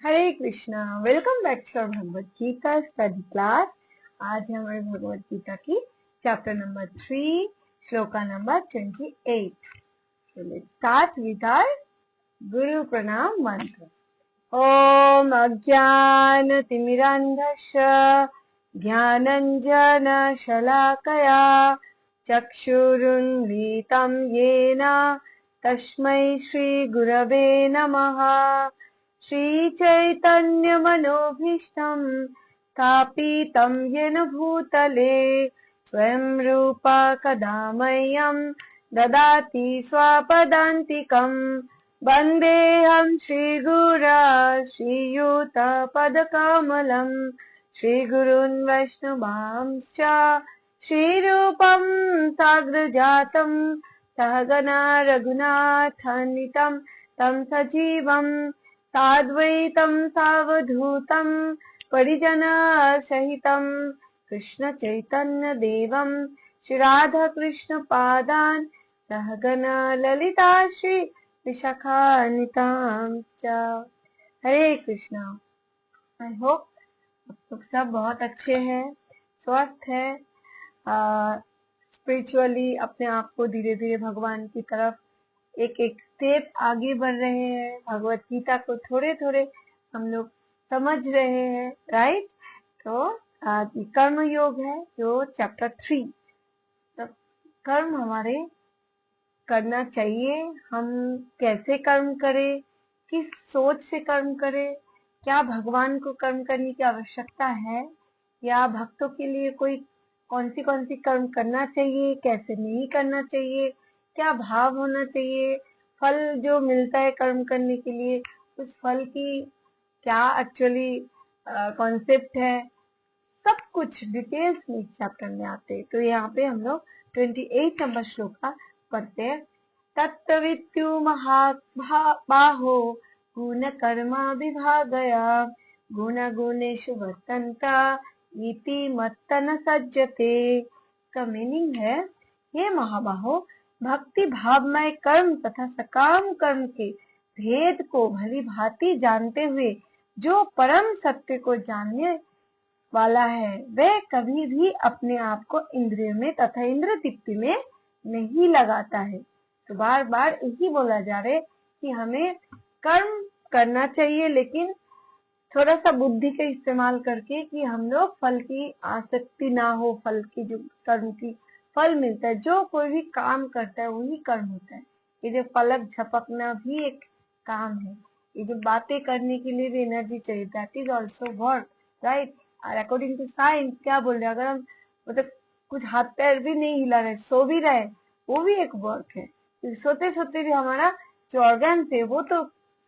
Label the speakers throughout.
Speaker 1: Hare Krishna. Welcome back to Bhagavad Gita study class. आज है हमारे भगवत गीता की chapter number 3 shloka number 28। So let's start with our गुरु प्रणाम मंत्र। ओम अज्ञानतिमिरान्धस्य ज्ञानञ्जन शलाकया चक्षुरुन्मीलितं येन तस्मै श्रीगुरवे नमः। श्रीचैतन्यमनोभीष्टं स्थापितं येन भूतले स्वयं रूपा कदा मह्यं ददाति स्वपदान्तिकम्। वन्देऽहं श्रीगुरा श्रीयुतपदकमलम् श्रीगुरून् वैष्णवांश्च श्रीरूपं साग्रजातं सहगना रघुनाथान्वितं तं सजीवं साद्वैतं सावधूतं परिजनसहितं कृष्णचैतन्यदेवं श्रीराधाकृष्णपादान् सहगना ललिता श्री विशाखान्वितां च। हरे कृष्णा। आई होप आप लोग सब बहुत अच्छे हैं, स्वस्थ हैं, स्पिरिचुअली अपने आप को धीरे धीरे भगवान की तरफ एक एक स्टेप आगे बढ़ रहे हैं। भगवत गीता को थोड़े थोड़े हम लोग समझ रहे हैं, राइट। तो आज कर्म योग है जो चैप्टर 3। तो कर्म हमारे करना चाहिए, हम कैसे कर्म करें, किस सोच से कर्म करें, क्या भगवान को कर्म करने की आवश्यकता है या भक्तों के लिए कोई कौन सी कर्म करना चाहिए, कैसे नहीं करना चाहिए, क्या भाव होना चाहिए, फल जो मिलता है कर्म करने के लिए उस फल की क्या एक्चुअली कॉन्सेप्ट है, सब कुछ डिटेल्स में इस चैप्टर में आते हैं। तो यहाँ पे हम लोग 28 नंबर श्लोक का पढ़ते हैं। तत्वित्यु महाबाहो गुण कर्मा विभागया गुण गुणेषु वर्तन्त इति मत्तन सज्जते। इसका मीनिंग है, हे महाबाहो, भक्ति भावमय कर्म तथा सकाम कर्म के भेद को भली भांति जानते हुए जो परम सत्य को जानने वाला है वह कभी भी अपने आप को इंद्रियों में तथा इंद्र तृप्ति में नहीं लगाता है। तो बार बार यही बोला जा रहा है कि हमें कर्म करना चाहिए, लेकिन थोड़ा सा बुद्धि का इस्तेमाल करके कि हम लोग फल की आसक्ति ना हो। फल की जो कर्म की फल मिलता है, जो कोई भी काम करता है वही कर्म होता है। ये जो पलक झपकना भी एक काम है। ये जो बातें करने के लिए भी एनर्जी चाहिए, that is also work, right. और अकॉर्डिंग टू साइंस क्या बोल रहे हैं, अगर हम मतलब कुछ हाथ पैर भी नहीं हिला रहे, सो भी रहे, वो भी एक वर्क है। सोते सोते भी हमारा जो ऑर्गन थे वो तो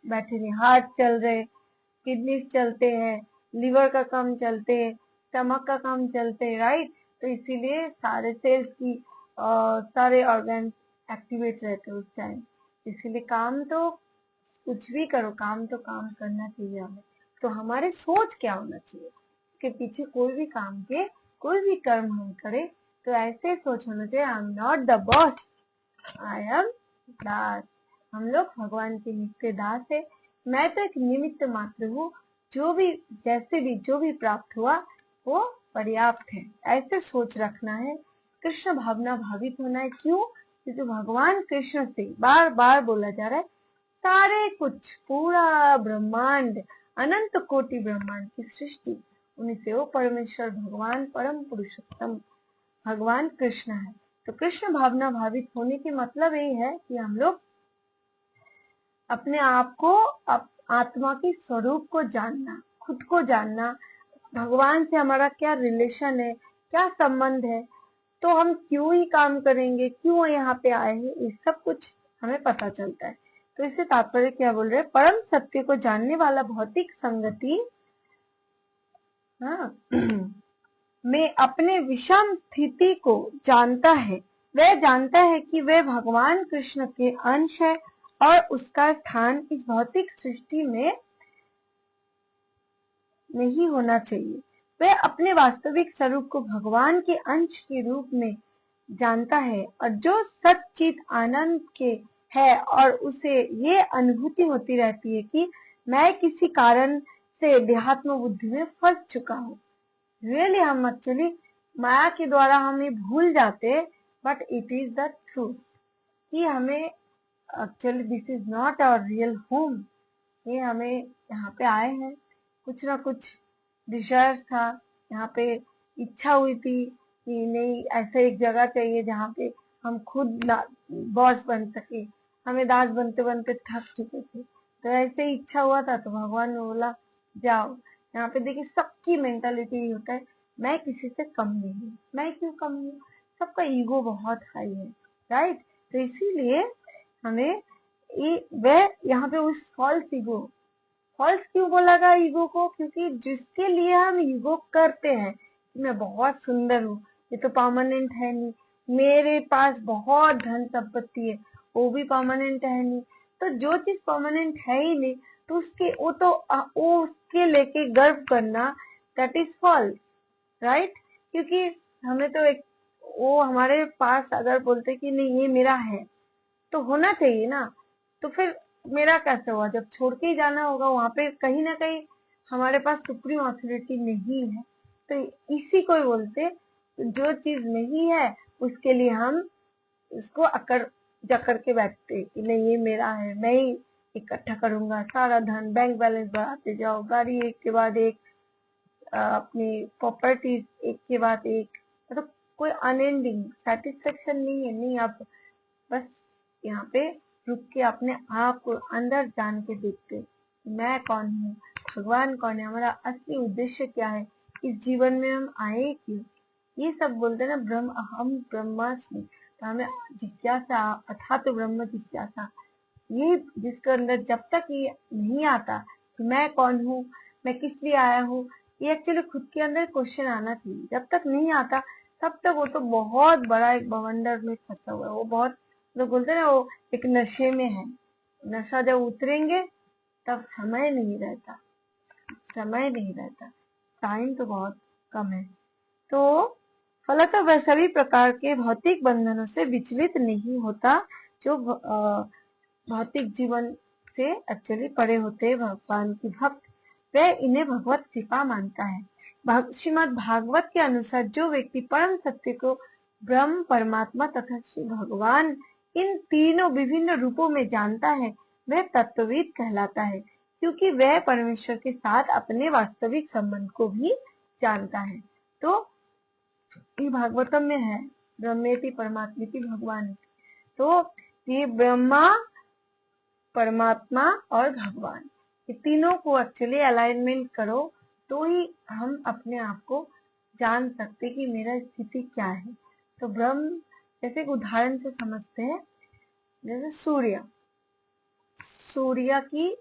Speaker 1: बैठे नहीं, हार्ट चल रहे, किडनी चलते हैं, लिवर का काम चलते हैं, स्टमक का काम चलते हैं, राइट। तो इसीलिए सारे सेल्स की सारे ऑर्गन एक्टिवेट रहते हैं उस टाइम। इसीलिए काम तो कुछ भी करो, काम तो काम करना चाहिए हमें। तो हमारे सोच क्या होना चाहिए के पीछे कोई भी काम के कोई भी कर्म हम करे तो ऐसे सोच होना चाहिए, I am not the boss, I am दास। हम लोग भगवान के नित्य दास है, मैं तो एक निमित्त मात्र हूँ, जो भी जैसे भी जो भी प्राप्त हुआ वो पर्याप्त है, ऐसे सोच रखना है। कृष्ण भावना भावित होना है। क्यों? क्योंकि भगवान कृष्ण से बार बार बोला जा रहा है, सारे कुछ पूरा ब्रह्मांड, अनंत कोटि ब्रह्मांड की सृष्टि उन्हीं से वो परमेश्वर भगवान परम पुरुषोत्तम भगवान कृष्ण है। तो कृष्ण भावना भावित होने के मतलब यही है कि हम लोग अपने आप को, आत्मा की स्वरूप को जानना, खुद को जानना, भगवान से हमारा क्या रिलेशन है, क्या संबंध है, तो हम क्यों ही काम करेंगे, क्यों यहाँ पे आए हैं, ये सब कुछ हमें पता चलता है। तो इससे तात्पर्य क्या बोल रहे हैं, परम सत्य को जानने वाला भौतिक संगति में अपने विषम स्थिति को जानता है। वह जानता है कि वह भगवान कृष्ण के अंश है और उसका स्थान इस भौतिक सृष्टि में नहीं होना चाहिए। वह अपने वास्तविक स्वरूप को भगवान के अंश के रूप में जानता है और जो सच्चित आनंद के है और उसे ये अनुभूति होती रहती है कि मैं किसी कारण से देहात्म बुद्धि में फंस चुका हूँ। रियली हम एक्चुअली माया के द्वारा हम ये भूल जाते, but it is the truth कि हमें actually this is not our real home. ये हमें यहाँ पे आए हैं, कुछ ना कुछ डिजायर था, यहाँ पे इच्छा हुई थी कि नहीं ऐसे एक जगह चाहिए जहाँ पे हम खुद बॉस बन सके। हमें दास बनते बनते थक चुके थे, तो ऐसे ही इच्छा हुआ था, तो भगवान ने बोला जाओ। यहाँ पे देखिए सबकी मेंटालिटी ये होता है, मैं किसी से कम नहीं हूँ। मैं क्यों कम हूँ? सबका ईगो बहुत हाई है, राइट। तो इसीलिए हमें वह यहाँ पे उस फॉल्स क्यों बोला गया ईगो को? क्योंकि जिसके लिए हम ईगो करते हैं कि मैं बहुत सुंदर हूँ, ये तो परमानेंट है नहीं, मेरे पास बहुत धन संपत्ति है, वो भी परमानेंट है नहीं। तो जो चीज परमानेंट है ही नहीं, तो उसके वो उसके लेके गर्व करना, दैट इज फॉल्स, राइट। क्योंकि हमें तो एक वो हमारे पास अगर बोलते कि नहीं ये मेरा है तो होना चाहिए ना, तो फिर मेरा कैसे हुआ? जब छोड़ के ही जाना होगा, वहां पे कहीं ना कहीं हमारे पास सुप्रीम अथॉरिटी नहीं है। तो इसी को ही बोलते, जो चीज नहीं है उसके लिए हम उसको अकड़ जकड़ के बैठते कि नहीं ये मेरा है, मैं ही इकट्ठा करूंगा सारा धन, बैंक बैलेंस बढ़ाते जाओ, गाड़ी एक के बाद एक, अपनी प्रॉपर्टीज एक के बाद एक, मतलब कोई अनएंडिंग सेटिस्फेक्शन नहीं है। नहीं, आप बस यहाँ पे रुक के अपने आप को अंदर जान के देखते, मैं कौन हूँ, भगवान कौन है, हमारा असली उद्देश्य क्या है, इस जीवन में हम आए क्यों। ये सब बोलते ना ब्रह्म अहम ब्रह्मास्मि, तो हमें जिज्ञासा, अथा तो ब्रह्म जिज्ञासा, ये जिसके अंदर जब तक ये नहीं आता कि मैं कौन हूँ, मैं किस लिए आया हूँ, ये एक्चुअली खुद के अंदर क्वेश्चन आना चाहिए। जब तक नहीं आता तब तक वो तो बहुत बड़ा एक बवंडर में फंसा हुआ है। वो बहुत लोग बोलते हैं ना, वो एक नशे में है। नशा जब उतरेंगे तब समय नहीं रहता, टाइम तो बहुत कम है। तो फलतः वह सभी प्रकार के भौतिक बंधनों से विचलित नहीं होता, जो भौतिक जीवन से एक्चुअली परे होते हैं भगवान की भक्त, वह इन्हें भगवत कृपा मानता है। श्रीमद् भागवत के अनुसार जो व्यक्ति परम सत्य को ब्रह्म, परमात्मा तथा श्री भगवान इन तीनों विभिन्न रूपों में जानता है, वह तत्वविद कहलाता है, क्योंकि वह परमेश्वर के साथ अपने वास्तविक संबंध को भी जानता है। तो ये भागवतम में है, ब्रह्मेति परमात्मेति भगवान। तो ये ब्रह्मा, परमात्मा और भगवान, ये तीनों को एक्चुअली अलाइनमेंट करो तो ही हम अपने आप को जान सकते कि मेरा स्थिति क्या है। तो ब्रह्म, जैसे एक उदाहरण से समझते हैं, जैसे सूर्य की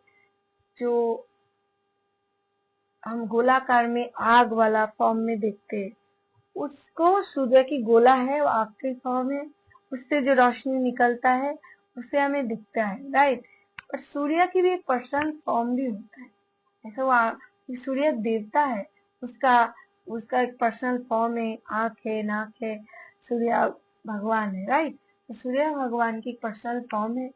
Speaker 1: जो हम गोलाकार में आग वाला फॉर्म में देखते हैं, उसको सूर्य की गोला है, वो आग के फॉर्म है, उससे जो रोशनी निकलता है उससे हमें दिखता है, राइट। पर सूर्य की भी एक पर्सनल फॉर्म भी होता है, ऐसा वो सूर्य देवता है, उसका उसका एक पर्सनल फॉर्म है, आंख है, नाक है, सूर्य भगवान है, राइट। तो सूर्य भगवान की पर्सनल फॉर्म है,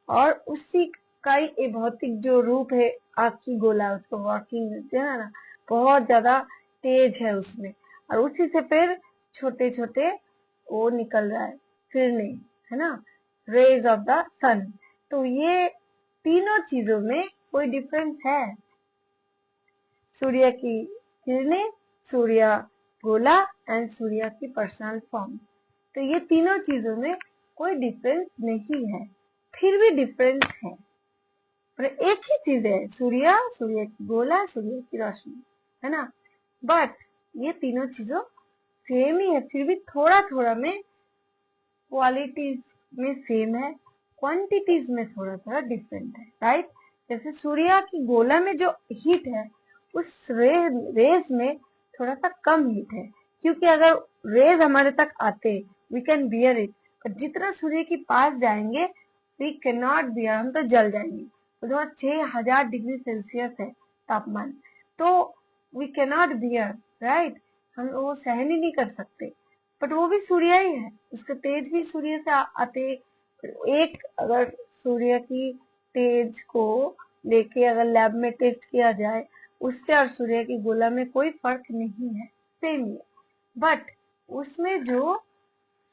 Speaker 1: और उसी का ही भौतिक जो रूप है आग की गोला, उसको वर्किंग देते हैं ना, बहुत ज्यादा तेज है उसमें, और उसी से फिर छोटे छोटे वो निकल रहा है फिरने, है ना, रेज ऑफ द सन। तो ये तीनों चीजों में कोई डिफरेंस है? सूर्य की किरणें, सूर्य गोला एंड सूर्य की पर्सनल फॉर्म, तो ये तीनों चीजों में कोई डिफरेंस नहीं है, फिर भी डिफरेंस है, पर एक ही चीज है, सूर्य, सूर्य की गोला, सूर्य की रोशनी, है ना। बट ये तीनों चीजों सेम ही है, फिर भी थोड़ा थोड़ा में क्वालिटीज में सेम है, क्वांटिटीज में थोड़ा थोड़ा डिफरेंट है, राइट। जैसे सूर्य की गोला में जो हीट है, उस रेज में थोड़ा सा कम हीट है, क्योंकि अगर रेज हमारे तक आते वी कैन बियर इट, पर जितना सूर्य के पास जाएंगे वी कैन नॉट बियर, हम तो जल जाएंगे। तो 6000 डिग्री सेल्सियस है तापमान, तो we can not bear, right, हम वो सहन ही नहीं कर सकते। बट वो भी सूर्य ही है, उसके तेज भी सूर्य से आते। एक अगर सूर्य की तेज को लेके अगर लैब में टेस्ट किया जाए, उससे और सूर्य की गोला में कोई फर्क नहीं है, सेम ही है। बट उसमें जो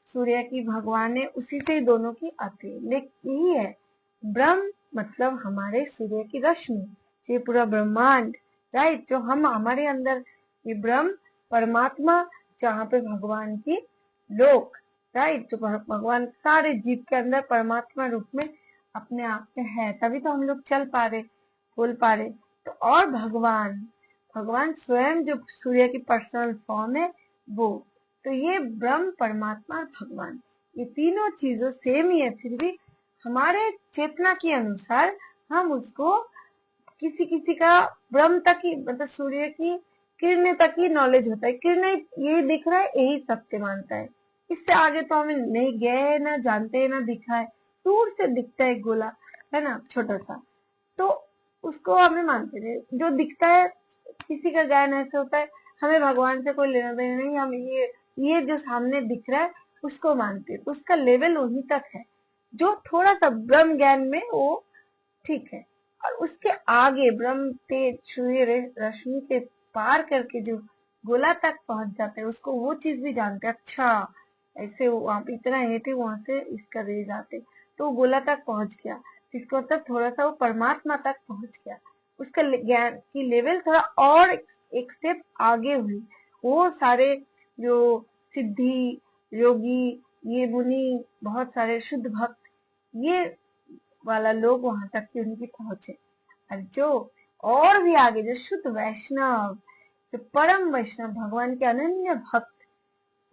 Speaker 1: सूर्य की भगवान है उसी से ही दोनों की आती है। लेकिन यही है, ब्रह्म मतलब हमारे सूर्य की रश्मि, ये पूरा ब्रह्मांड, राइट, जो हम हमारे अंदर, ये ब्रह्म परमात्मा, जहाँ पे भगवान की लोक, राइट, जो भगवान सारे जीव के अंदर परमात्मा रूप में अपने आप में है, तभी तो हम लोग चल पा रहे, बोल पा रहे। तो और भगवान, भगवान स्वयं जो सूर्य की पर्सनल फॉर्म है वो, तो ये ब्रह्म परमात्मा और भगवान, ये तीनों चीजों सेम ही है, फिर भी हमारे चेतना के अनुसार हम उसको किसी किसी का ब्रह्म तक ही, मतलब सूर्य की किरणें तक ही नॉलेज होता है, किरणें ये दिख रहा है यही सत्य मानता है, इससे आगे तो हमें नहीं गए, ना जानते हैं, ना दिखा है, दूर से दिखता है गोला, है ना, छोटा सा, तो उसको हमें मानते रहे। जो दिखता है, किसी का ज्ञान ऐसे होता है, हमें भगवान से कोई लेना देना नहीं, हम ये जो सामने दिख रहा है उसको मानते हैं, उसका लेवल वहीं तक है। जो थोड़ा सा ब्रह्म ज्ञान में वो ठीक है, और उसके आगे ब्रह्म तेज सूर्य रश्मि के पार करके जो गोला तक पहुंच जाते हैं, उसको वो चीज भी जानते हैं, अच्छा ऐसे वहां पे इतना ये थे, वहां से इसका रेज आते, तो वो गोला तक पहुंच गया, इसको मतलब थोड़ा सा वो परमात्मा तक पहुंच गया, उसका ज्ञान की लेवल थोड़ा और एक स्टेप आगे हुई। वो सारे जो सिद्धि योगी, ये मुनि, बहुत सारे शुद्ध भक्त, ये वाला लोग वहां तक की उनकी पहुंचे। और जो और भी आगे, जो शुद्ध वैष्णव, जो परम वैष्णव, भगवान के अनन्य भक्त,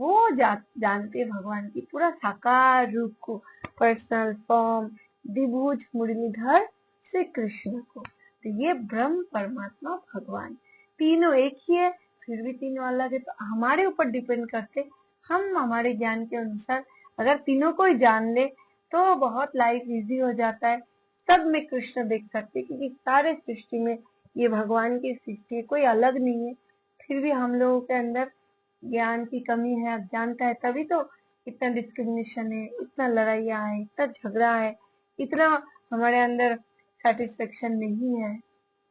Speaker 1: वो जानते भगवान की पूरा साकार रूप को, पर्सनल फॉर्म, द्विभुज मुरलीधर श्री कृष्ण को। तो ये ब्रह्म परमात्मा भगवान तीनों एक ही है, फिर भी तीनों अलग है, तो हमारे ऊपर डिपेंड करते, हम हमारे ज्ञान के अनुसार अगर तीनों को ही जान ले तो बहुत लाइफ इजी हो जाता है, सब में कृष्ण देख सकते, क्योंकि सारे सृष्टि में ये भगवान की सृष्टि है, कोई अलग नहीं है। फिर भी हम लोगों के अंदर ज्ञान की कमी है, अज्ञानता है, तभी तो इतना डिस्क्रिमिनेशन है, इतना लड़ाइयाँ है, इतना झगड़ा है, इतना हमारे अंदर सेटिस्फेक्शन नहीं है।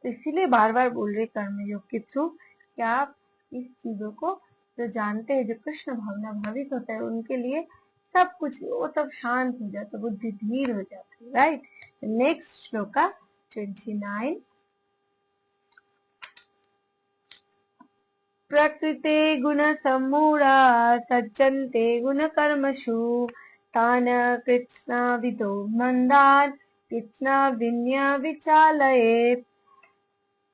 Speaker 1: तो इसीलिए बार बार बोल रहे कर्म योग के थ्रू कि आप इस चीजों को जो जानते हैं, जो कृष्ण भावना भावित होता है, उनके लिए सब कुछ वो तब शांत हो जाता है, बुद्धि धीर हो जाती है, राइट। नेक्स्ट श्लोका 29। प्रकृते गुणसम्मूढा सज्जन्ते गुणकर्मसु तान् कृत्स्नविदो मंदान् कृत्स्नविन्य विचालयेत्।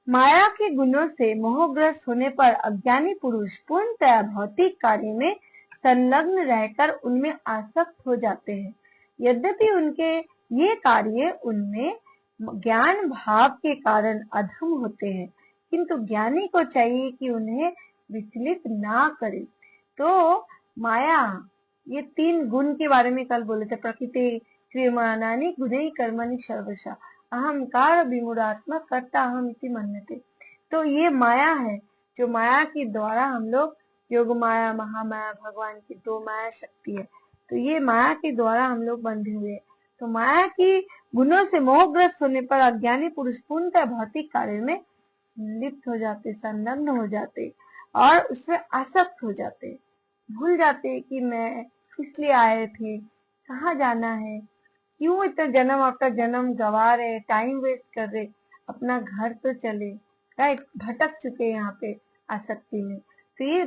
Speaker 1: माया के गुणों से मोहग्रस्त होने पर अज्ञानी पुरुष पूर्णतया भौतिक कार्य में संलग्न रहकर उनमें आसक्त हो जाते हैं। यद्यपि उनके ये कार्य उनमें ज्ञान भाव के कारण अधम होते हैं, किंतु ज्ञानी को चाहिए कि उन्हें विचलित ना करे। तो माया, ये तीन गुण के बारे में कल बोले थे, प्रकृति क्रियमाणानि गुणैः कर्मणि सर्वशः अहंकार विमूढ़ात्मा कर्ता अहम इति मन्यते। तो ये माया है, जो माया के द्वारा हम लोग, योग माया महामाया भगवान की दो माया शक्ति है, तो ये माया के द्वारा हम लोग बंधे हुए हैं। तो माया की गुणों से मोहग्रस्त होने पर अज्ञानी पुरुष पूर्णतः भौतिक कार्य में लिप्त हो जाते, संलग्न हो जाते और उसमें आसक्त हो जाते, भूल जाते कि मैं किस लिए आए थे, कहाँ जाना है, क्यों इतना जन्म आफ्टर जन्म गवा रहे, टाइम वेस्ट कर रहे, अपना घर तो चले, राइट, भटक चुके यहाँ पे आसक्ति में। तो ये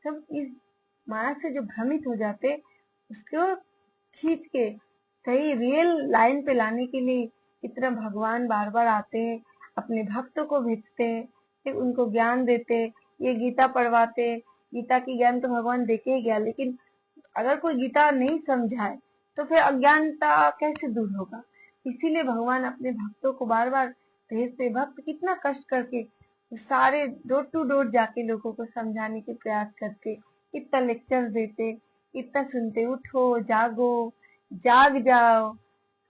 Speaker 1: सब इस माया से जो भ्रमित हो जाते, उसको खींच के सही रियल लाइन पे लाने के लिए इतना भगवान बार बार आते हैं, अपने भक्तों को भेजते हैं, फिर उनको ज्ञान देते, ये गीता पढ़वाते। गीता की ज्ञान तो भगवान देके ही गया, लेकिन अगर कोई गीता नहीं समझाए तो फिर अज्ञानता कैसे दूर होगा। इसीलिए भगवान अपने भक्तों को बार बार भेजते। भक्त कितना कष्ट करके सारे डोर टू डोर जाके लोगों को समझाने के प्रयास करते, इतना लेक्चर देते, इतना सुनते, उठो जागो, जाग जाओ,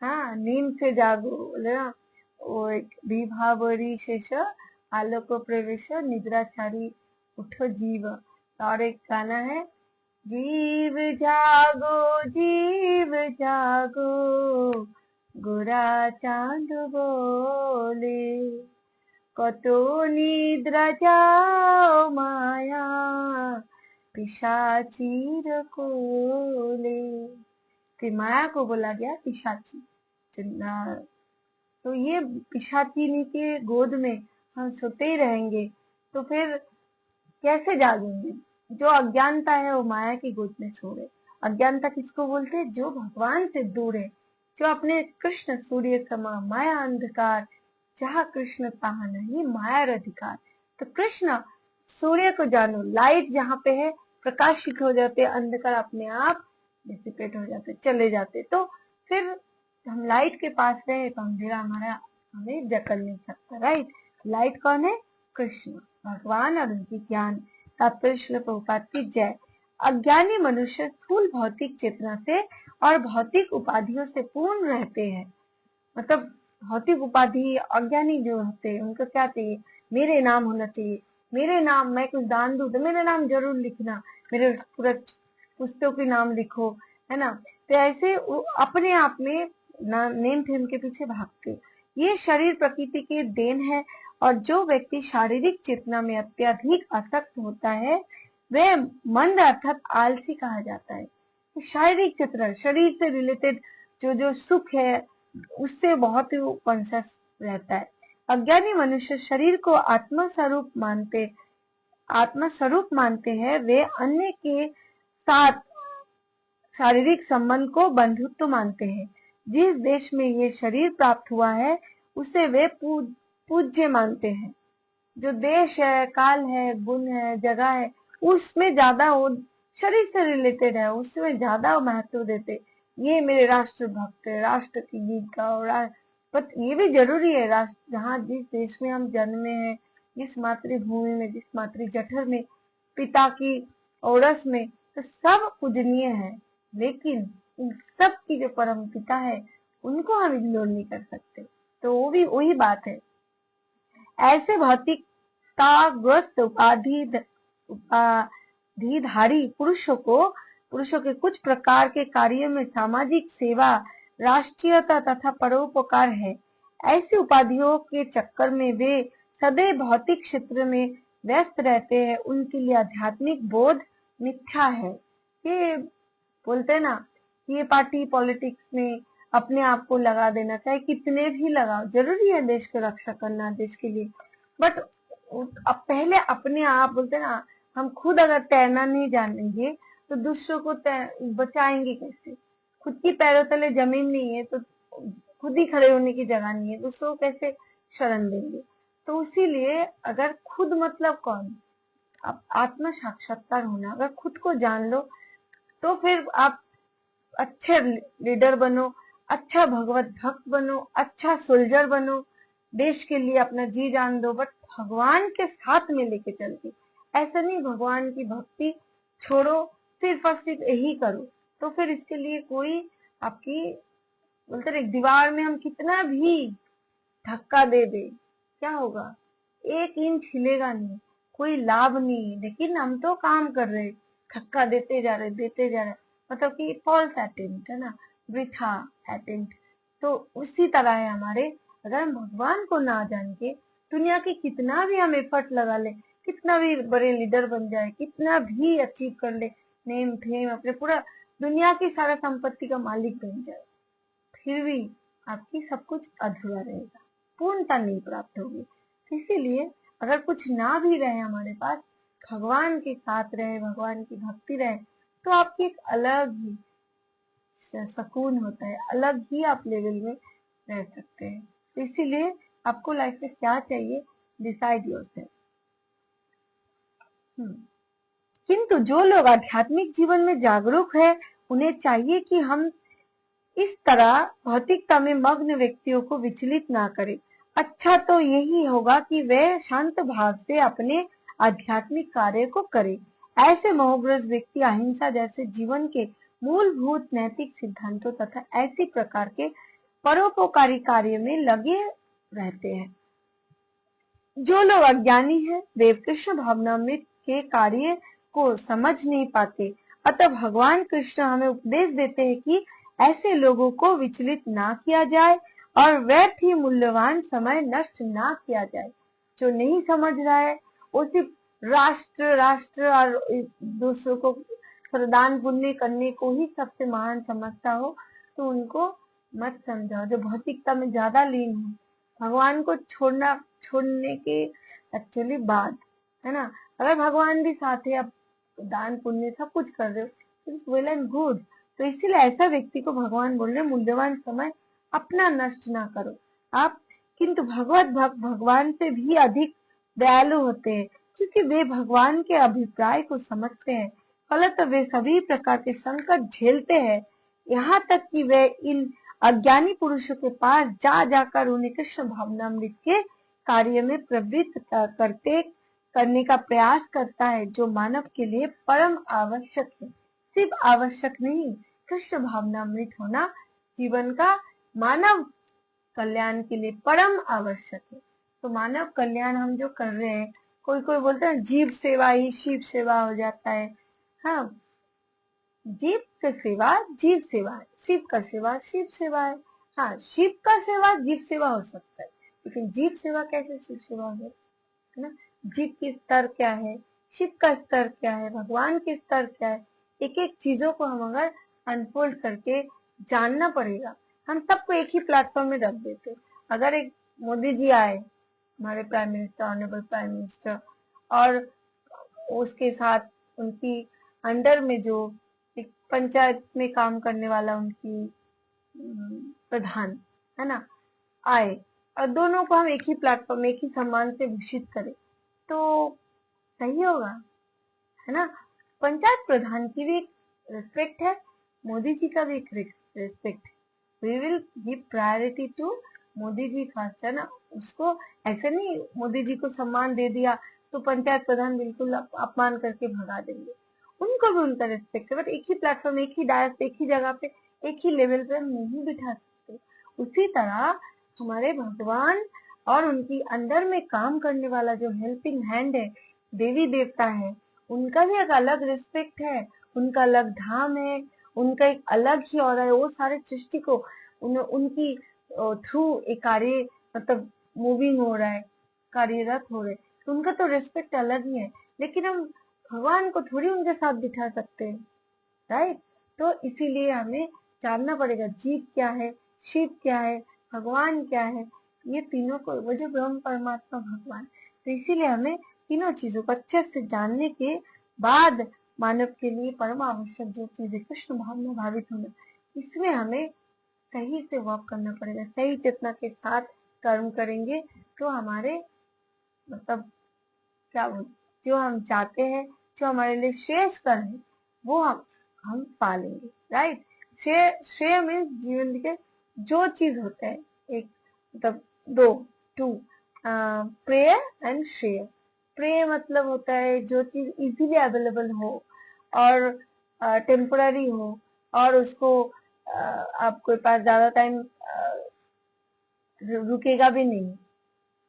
Speaker 1: हाँ नींद से जागो, बोले ना, वो एक विभावरी शेष आलोक प्रवेश निद्राचारी उठो जीव। और एक गाना है, जीव जागो গোরা চাঁদ বলে কত নিদ্রা যাও মায়া पिशाचीर कोले। फिर माया को बोला गया पिशाची। तो ये पिशाचिनी के गोद में हम सोते ही रहेंगे तो फिर कैसे जागेंगे। जो अज्ञानता है वो माया की गोद में सो रहे। अज्ञानता किसको बोलते हैं? जो भगवान से दूर है, जो अपने कृष्ण सूर्य समा माया अंधकार, जहाँ कृष्ण तहाँ नहीं माया अधिकार। तो कृष्ण सूर्य को जानो, लाइट जहाँ पे है प्रकाशित हो जाते, अंधकार अपने आप डिसिपेट हो जाते, चले जाते। तो फिर हम लाइट के पास रहे तो अंधेरा हमारा हमें जकड़ नहीं सकता। राइट, लाइट कौन है? कृष्ण भगवान और उनकी ज्ञान। तात्पर्य श्रील प्रभुपाद की जय। अज्ञानी मनुष्य स्थूल भौतिक चेतना से और भौतिक उपाधियों से पूर्ण रहते हैं। मतलब भौतिक उपाधि, अज्ञानी जो होते हैं उनको क्या चाहिए? मेरे नाम होना चाहिए, मेरे नाम, मैं कुछ दान दूं तो मेरे नाम जरूर लिखना, मेरे पूरा पुस्तकों के नाम लिखो, है ना। तो ऐसे अपने आप में नेम फेम के पीछे भागते। ये शरीर प्रकृति के देन है और जो व्यक्ति शारीरिक चेतना में अत्यधिक आसक्त होता है वह मंद अर्थात आलसी कहा जाता है। तो शारीरिक चेतना, शरीर से रिलेटेड जो जो सुख है उससे बहुत ही कॉन्शियस रहता है। अज्ञानी मनुष्य शरीर को आत्मस्वरूप मानते हैं। वे अन्य के साथ शारीरिक संबंध को बंधुत्व मानते हैं। जिस देश में ये शरीर प्राप्त हुआ है उसे वे पूज्य मानते हैं। जो देश है, काल है, गुण है, जगह है, उसमें ज्यादा वो शरीर से रिलेटेड है, उसमें ज्यादा महत्व देते। ये मेरे राष्ट्र भक्त है, राष्ट्र की गीत गाओ, बट ये भी जरूरी है। राष्ट्र जहाँ जिस देश में हम जन्मे हैं, जिस मातृभूमि में, जिस मातृ जठर में, पिता की औरस में, तो सब पूजनीय है। लेकिन इन सब की जो परम पिता है उनको हम इग्नोर नहीं कर सकते। तो वो भी वही बात है। ऐसे भौतिकताग्रस्त उपाधिधारी पुरुषों के कुछ प्रकार के कार्यों में सामाजिक सेवा, राष्ट्रीयता तथा परोपकार है। ऐसी उपाधियों के चक्कर में वे सदैव भौतिक क्षेत्र में व्यस्त रहते हैं। उनके लिए आध्यात्मिक बोध मिथ्या है। ये बोलते हैं ना कि ये पार्टी पॉलिटिक्स में अपने आप को लगा देना, चाहे कितने भी लगाओ, जरूरी है देश की रक्षा करना, देश के लिए। बट अब पहले अपने आप, बोलते ना, हम खुद अगर तैरना नहीं जानेंगे तो दूसरों को बचाएंगे कैसे? खुद की पैरों तले जमीन नहीं है तो खुद ही खड़े होने की जगह नहीं है, दूसरों को कैसे शरण देंगे? तो इसीलिए अगर खुद, मतलब कौन, अब आत्म साक्षात्कार होना, अगर खुद को जान लो तो फिर आप अच्छे लीडर बनो, अच्छा भगवत भक्त बनो, अच्छा सोल्जर बनो, देश के लिए अपना जी जान दो, बट भगवान के साथ में लेके चलती। ऐसा नहीं भगवान की भक्ति छोड़ो, सिर्फ और सिर्फ यही करो। तो फिर इसके लिए कोई आपकी, बोलते एक दीवार में हम कितना भी धक्का दे दे, क्या होगा? 1 इंच हिलेगा नहीं, कोई लाभ नहीं है। लेकिन हम तो काम कर रहे, धक्का देते जा रहे, मतलब कि फॉल्स अटेम्प्ट है ना, वृथा अटेम्प्ट। तो उसी तरह है हमारे, अगर हम भगवान को ना जान के दुनिया की कितना भी हम एफर्ट लगा ले, कितना भी बड़े लीडर बन जाए, कितना भी अचीव कर ले, नेम फेम, अपने पूरा दुनिया की सारा संपत्ति का मालिक बन जाए, फिर भी आपकी सब कुछ अधूरा रहेगा, पूर्णता नहीं प्राप्त होगी। इसीलिए अगर कुछ ना भी रहे हमारे पास, भगवान के साथ रहे, भगवान की भक्ति रहे, तो आपकी एक अलग ही सुकून होता है, अलग ही आप लेवल में रह सकते हैं। तो इसीलिए आपको लाइफ में क्या चाहिए, डिसाइड योरसेल्फ। किंतु जो लोग आध्यात्मिक जीवन में जागरूक है, उन्हें चाहिए कि हम इस तरह भौतिकता में मग्न व्यक्तियों को विचलित ना करें। अच्छा तो यही होगा कि वे शांत भाव से अपने आध्यात्मिक कार्य को करें। ऐसे मोहग्रस्त व्यक्ति अहिंसा जैसे जीवन के मूलभूत नैतिक सिद्धांतों तथा ऐसी प्रकार के परोपकारी कार्य में लगे रहते हैं। जो लोग अज्ञानी हैं, वे कृष्ण भावना में के कार्य को समझ नहीं पाते। अतः भगवान कृष्ण हमें उपदेश देते हैं कि ऐसे लोगों को विचलित ना किया जाए और व्यर्थ ही मूल्यवान समय नष्ट ना किया जाए। जो नहीं समझ रहा है वो सिर्फ राष्ट्र राष्ट्र और दूसरों को प्रदान पुण्य करने को ही सबसे महान समझता हो तो उनको मत समझाओ। जो भौतिकता में ज्यादा लीन है, भगवान को छोड़ने के एक्चुअली बाद, है ना, अगर भगवान भी साथ है, आप दान पुण्य सब कुछ कर रहे हो, इट्स वेल एंड गुड। तो इसीलिए ऐसा व्यक्ति को भगवान बोल रहे मूल्यवान समय अपना नष्ट ना करो आप। किंतु भगवत भक्त भगवान से भी अधिक दयालु होते हैं क्योंकि वे भगवान के अभिप्राय को समझते हैं, फलतः वे सभी प्रकार के संकट झेलते हैं, यहाँ तक कि वे इन अज्ञानी पुरुषों के पास जा जाकर उन्हें कृष्ण भावनामृत के कार्य में प्रवृत्त करने का प्रयास करता है, जो मानव के लिए परम आवश्यक है। सिर्फ आवश्यक नहीं, कृष्ण भावनामृत होना जीवन का मानव कल्याण के लिए परम आवश्यक है। तो मानव कल्याण हम जो कर रहे हैं, कोई कोई बोलते हैं जीव सेवा ही शिव सेवा हो जाता है। हाँ, जीव का सेवा जीव सेवा है, शिव का सेवा शिव सेवा है। हाँ, शिव का सेवा जीव सेवा हो सकता है, लेकिन जीव सेवा कैसे शिव सेवा हो, है ना। जीव की स्तर क्या है, शिव का स्तर क्या है, भगवान के स्तर क्या है, एक एक चीजों को हम अगर अनफोल्ड करके जानना पड़ेगा। हम सबको एक ही प्लेटफॉर्म में रख देते। अगर एक मोदी जी आए, हमारे prime minister, honourable prime minister, और उसके साथ उनकी अंडर में जो एक पंचायत में काम करने वाला उनकी प्रधान, है ना, आए, और दोनों को हम एक ही प्लेटफॉर्म, एक ही सम्मान से भूषित करें तो सही होगा, है ना। पंचायत प्रधान की भी एक रिस्पेक्ट है, मोदी जी का भी एक रिस्पेक्ट है। We will give priority to Modi ji first, है ना। उसको ऐसे नहीं मोदी जी को सम्मान दे दिया तो पंचायत प्रधान बिल्कुल अपमान करके भगा देंगे। उनको भी उनका रिस्पेक्ट है, बट एक ही प्लेटफॉर्म, एक ही डायस, एक ही जगह पे, एक ही लेवल पे हम नहीं बिठा सकते। उसी तरह हमारे भगवान और उनकी अंदर में काम करने वाला जो हेल्पिंग हैंड है, देवी देवता है, उनका भी एक अलग रिस्पेक्ट है, उनका अलग धाम है, उनका एक अलग ही और है। वो सारे सृष्टि को उनकी थ्रू एक कार्य मतलब मूविंग हो रहा है, कार्यरत हो रहे, तो उनका तो रिस्पेक्ट अलग ही है। लेकिन हम भगवान को थोड़ी उनके साथ बिठा सकते हैं, राइट। तो इसीलिए हमें जानना पड़ेगा जीव क्या है, शिव क्या है, भगवान क्या है, ये तीनों को, वो जो ब्रह्म परमात्मा भगवान। तो इसीलिए हमें तीनों चीजों को अच्छे से जानने के बाद मानव के लिए परम आवश्यक जो चीज है कृष्ण भाव में भावित होना, इसमें हमें सही से वर्क करना पड़ेगा। सही चेतना के साथ कर्म करेंगे तो हमारे मतलब क्या बोल, जो हम चाहते हैं, जो हमारे लिए श्रेष्ठ कर है, वो हम पालेंगे, राइट। श्रेय श्रेय मीन्स जीवन के जो चीज होता है, एक मतलब दो टू, प्रेय एंड श्रेय। प्रेय मतलब होता है जो चीज इजीली अवेलेबल हो और टेम्पररी हो और उसको आपके पास ज्यादा टाइम रुकेगा भी नहीं,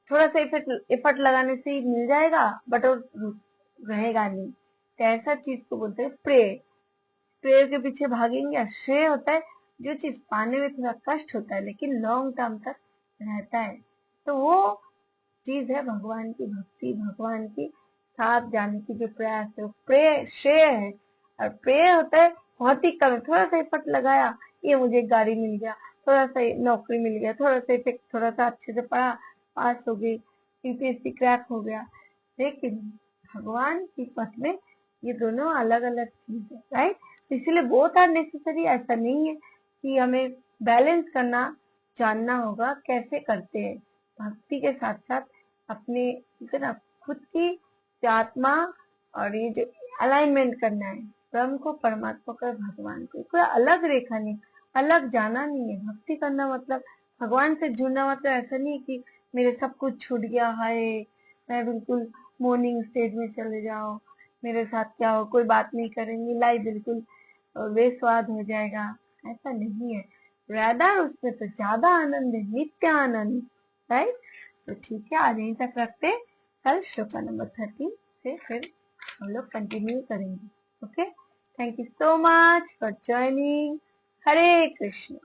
Speaker 1: थोड़ा सा एफर्ट लगाने से ही मिल जाएगा बट वो रहेगा नहीं, तो ऐसा चीज को बोलते हैं प्रेय। प्रेय के पीछे भागेंगे। श्रेय होता है जो चीज पाने में थोड़ा कष्ट होता है लेकिन लॉन्ग टर्म तक रहता है, तो वो चीज है भगवान की भक्ति, भगवान की साथ जाने की जो प्रयास है, वो प्रेय श्रेय है। और प्रेय होता है बहुत ही कम, थोड़ा सा एफर्ट लगाया, ये मुझे गाड़ी मिल गया, थोड़ा सा नौकरी मिल गया, थोड़ा सा इफेक्ट, थोड़ा सा अच्छे से पढ़ा, पास हो गई, यूपीएससी क्रैक हो गया। लेकिन भगवान की पथ में ये दोनों अलग अलग चीज है, राइट। इसीलिए बोथ आर नेसेसरी। ऐसा नहीं है कि हमें बैलेंस करना जानना होगा कैसे करते हैं, भक्ति के साथ साथ अपने ना खुद की आत्मा और ये जो अलाइनमेंट करना है ब्रह्म को, परमात्मा को, भगवान को, कोई अलग रेखा नहीं, अलग जाना नहीं है। भक्ति करना मतलब भगवान से जुड़ना मतलब ऐसा नहीं कि मेरे सब कुछ छूट गया, हाय मैं बिल्कुल मॉर्निंग स्टेज में चले जाओ, मेरे साथ क्या हो, कोई बात नहीं करेंगे, लाइफ बिल्कुल बेस्वाद हो जाएगा, ऐसा नहीं है। राधा उसमें तो ज्यादा आनंद है, नित्य आनंद, राइट। तो ठीक है, आज यहीं तक रखते, कल श्लोका नंबर 13 से फिर हम लोग कंटिन्यू करेंगे। Okay, thank you so much for joining. Hare Krishna.